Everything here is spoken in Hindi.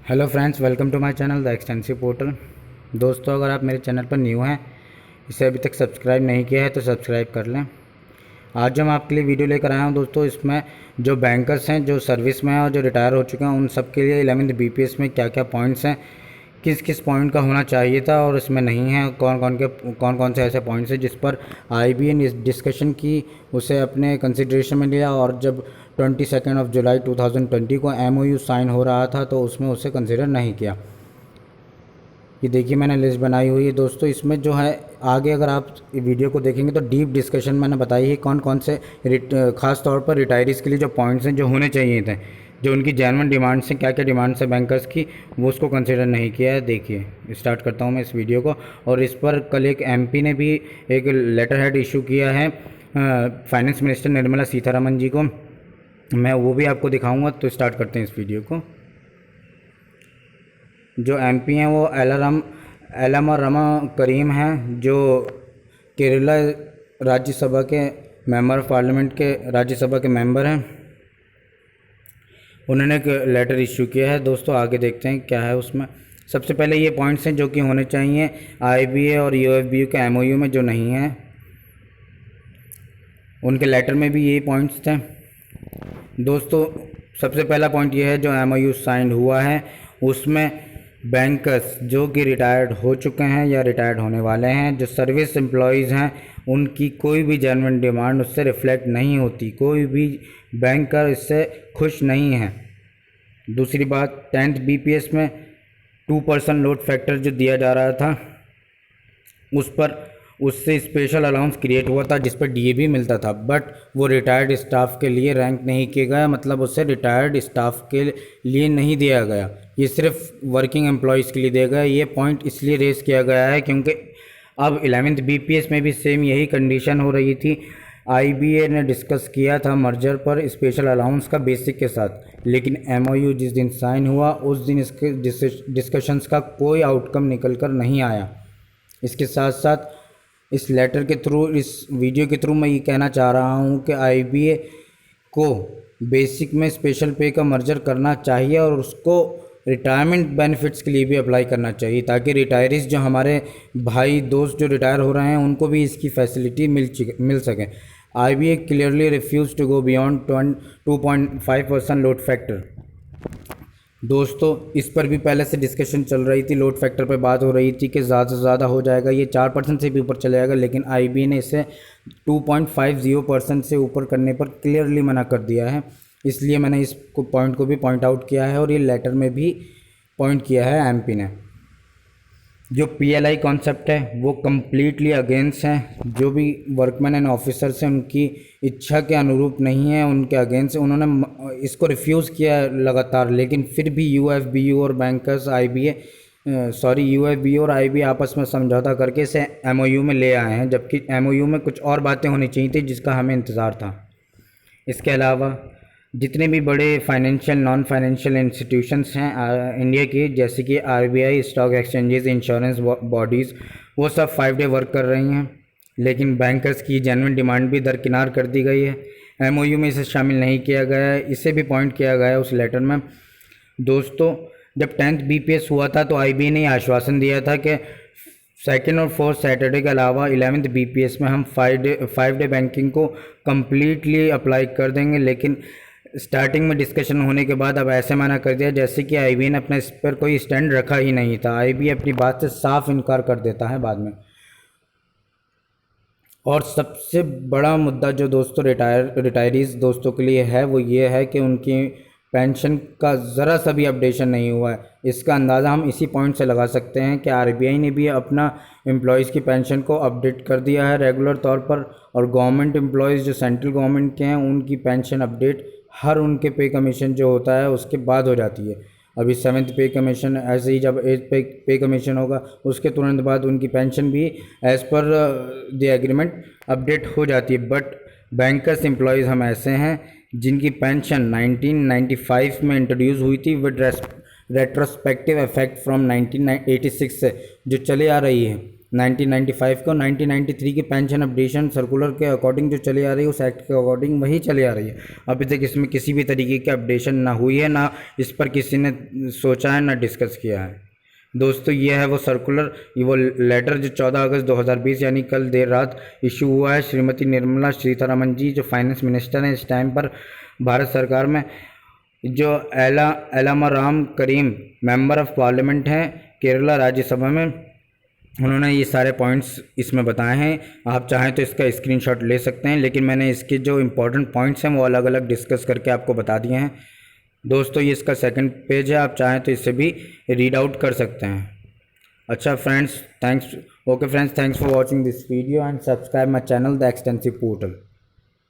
Hello friends, welcome to my channel the extensive portal. दोस्तों, अगर आप मेरे चैनल पर न्यू हैं, इसे अभी तक सब्सक्राइब नहीं किया है तो सब्सक्राइब कर लें। आज जो मैं आपके लिए वीडियो लेकर आया हूं दोस्तों, इसमें जो बैंकर्स हैं, जो सर्विस में हैं और जो रिटायर हो चुके हैं, उन सब के लिए 11th बीपीएस में क्या क्या पॉइंट्स हैं, किस किस पॉइंट का होना चाहिए था और इसमें नहीं है, कौन कौन से ऐसे पॉइंट्स हैं जिस पर आईबीए ने डिस्कशन की, उसे अपने कंसिडरेशन में लिया। और जब 22 जुलाई 2020 को एमओयू साइन हो रहा था तो उसमें उसे कंसिडर नहीं किया। ये देखिए, मैंने लिस्ट बनाई हुई है दोस्तों। इसमें जो है आगे अगर आप वीडियो को देखेंगे तो डीप डिस्कशन मैंने बताई है कौन कौन से खास तौर पर रिटायरीज़ के लिए जो पॉइंट्स हैं जो होने चाहिए थे, जो उनकी जेन्युइन डिमांड्स हैं, क्या क्या डिमांड्स हैं बैंकर्स की, वो उसको कंसिडर नहीं किया है। देखिए, स्टार्ट करता हूँ मैं इस वीडियो को। और इस पर कल एक एमपी ने भी एक लेटर हेड इशू किया है फाइनेंस मिनिस्टर निर्मला सीतारमन जी को, मैं वो भी आपको दिखाऊंगा। तो स्टार्ट करते हैं इस वीडियो को। जो एमपी हैं वो एलम रमा करीम हैं, जो केरला राज्यसभा के मेंबर ऑफ पार्लियामेंट के राज्यसभा के मेंबर हैं। उन्होंने एक लेटर इशू किया है दोस्तों। आगे देखते हैं क्या है उसमें। सबसे पहले ये पॉइंट्स हैं जो कि होने चाहिए आईबीए और यूएफबीयू के एमओयू में, जो नहीं है। उनके लेटर में भी यही पॉइंट्स थे दोस्तों। सबसे पहला पॉइंट ये है, जो एमओयू साइन हुआ है उसमें बैंकर्स जो कि रिटायर्ड हो चुके हैं या रिटायर्ड होने वाले हैं, जो सर्विस एम्प्लॉयज़ हैं, उनकी कोई भी जेन्युइन डिमांड उससे रिफ्लेक्ट नहीं होती। कोई भी बैंकर इससे खुश नहीं है। दूसरी बात, 10th बीपीएस में 2% लोड फैक्टर जो दिया जा रहा था उस पर उससे स्पेशल अलाउंस क्रिएट हुआ था जिस पर डीए भी मिलता था, बट वो रिटायर्ड स्टाफ के लिए रैंक नहीं किया गया, मतलब उससे रिटायर्ड स्टाफ के लिए नहीं दिया गया, ये सिर्फ वर्किंग एम्प्लॉयज़ के लिए दिया गया। ये पॉइंट इसलिए रेस किया गया है क्योंकि अब 11th बीपीएस में भी सेम यही कंडीशन हो रही थी। आईबीए ने डिस्कस किया था मर्जर पर स्पेशल अलाउंस का बेसिक के साथ, लेकिन एमओयू जिस दिन साइन हुआ उस दिन इसके डिस्कशंस का कोई आउटकम निकल कर नहीं आया। इसके साथ साथ इस लेटर के थ्रू, इस वीडियो के थ्रू मैं ये कहना चाह रहा हूँ कि आईबीए को बेसिक में स्पेशल पे का मर्जर करना चाहिए और उसको रिटायरमेंट बेनिफिट्स के लिए भी अप्लाई करना चाहिए, ताकि रिटायरीज़ जो हमारे भाई दोस्त जो रिटायर हो रहे हैं उनको भी इसकी फैसिलिटी मिल सके। IBA clearly refuse to go beyond 2.5% load factor. दोस्तों, इस पर भी पहले से डिस्कशन चल रही थी, लोड फैक्टर पर बात हो रही थी कि ज़्यादा से ज़्यादा हो जाएगा, ये 4% से भी ऊपर चले जाएगा, लेकिन आईबीए ने इसे 2.50% से ऊपर करने पर क्लियरली मना कर दिया है। इसलिए मैंने इस पॉइंट को भी पॉइंट आउट किया है और ये लेटर में भी पॉइंट किया है एमपी ने। जो पीएलआई कॉन्सेप्ट है वो कम्प्लीटली अगेंस्ट है। जो भी वर्कमैन एंड ऑफिसर्स हैं उनकी इच्छा के अनुरूप नहीं है, उनके अगेंस्ट उन्होंने इसको रिफ्यूज़ किया लगातार, लेकिन फिर भी यूएफबीयू और बैंकर्स यूएफबीयू और आईबीए आपस में समझौता करके इसे एमओयू में ले आए हैं, जबकि एमओयू में कुछ और बातें होनी चाहिए थी जिसका हमें इंतज़ार था। इसके अलावा जितने भी बड़े फाइनेंशियल नॉन फाइनेंशियल इंस्टीट्यूशंस हैं इंडिया की, जैसे कि RBI, stock exchanges, insurance bodies, वो सब 5 डे वर्क कर रही हैं, लेकिन बैंकर्स की जेन्युइन डिमांड भी दरकिनार कर दी गई है। एमओयू में इसे शामिल नहीं किया गया है, इसे भी पॉइंट किया गया है उस लेटर में। दोस्तों, जब 10th बीपीएस हुआ था तो आईबीए ने आश्वासन दिया था कि 2nd और 4th सैटरडे के अलावा 11th बीपीएस में हम 5 डे बैंकिंग को कम्प्लीटली अप्लाई कर देंगे, लेकिन स्टार्टिंग में डिस्कशन होने के बाद अब ऐसे मना कर दिया जैसे कि आईबीए ने अपने इस पर कोई स्टैंड रखा ही नहीं था। आईबीए अपनी बात से साफ इनकार कर देता है बाद में। और सबसे बड़ा मुद्दा जो दोस्तों रिटायरीज़ दोस्तों के लिए है वो ये है कि उनकी पेंशन का ज़रा सा भी अपडेशन नहीं हुआ है। इसका अंदाज़ा हम इसी पॉइंट से लगा सकते हैं कि आरबीआई ने भी अपना एम्प्लॉयज़ की पेंशन को अपडेट कर दिया है रेगुलर तौर पर, और गवर्नमेंट एम्प्लॉयज़ जो सेंट्रल गवर्नमेंट के हैं उनकी पेंशन अपडेट हर उनके पे कमीशन जो होता है उसके बाद हो जाती है। अभी 7th पे कमीशन, ऐसे ही जब 8th पे कमीशन होगा उसके तुरंत बाद उनकी पेंशन भी as per the agreement update हो जाती है। बट बैंकर्स एम्प्लॉयज़ हम ऐसे हैं जिनकी पेंशन 1995 में इंट्रोड्यूस हुई थी विद रेट्रोस्पेक्टिव इफेक्ट फ्रॉम 1986 से, जो चले आ रही है, 1995 को 1993 की पेंशन अपडेशन सर्कुलर के अकॉर्डिंग जो चली आ रही है, उस एक्ट के अकॉर्डिंग वही चली आ रही है। अभी तक इसमें किसी भी तरीके की अपडेशन ना हुई है, ना इस पर किसी ने सोचा है, ना डिस्कस किया है। दोस्तों ये है वो सर्कुलर, वो लेटर जो 14 अगस्त 2020 यानी कल देर रात इशू हुआ है। श्रीमती निर्मला सीतारमण जी जो फाइनेंस मिनिस्टर हैं इस टाइम पर भारत सरकार में, जो एलामाराम करीम मेंबर ऑफ पार्लियामेंट हैं केरला राज्यसभा में, उन्होंने ये सारे पॉइंट्स इसमें बताए हैं। आप चाहें तो इसका स्क्रीनशॉट ले सकते हैं, लेकिन मैंने इसके जो इम्पोर्टेंट पॉइंट्स हैं वो अलग अलग डिस्कस करके आपको बता दिए हैं। दोस्तों ये इसका सेकंड पेज है, आप चाहें तो इसे भी रीड आउट कर सकते हैं। अच्छा friends, thanks for watching this video and subscribe my channel the extensive portal.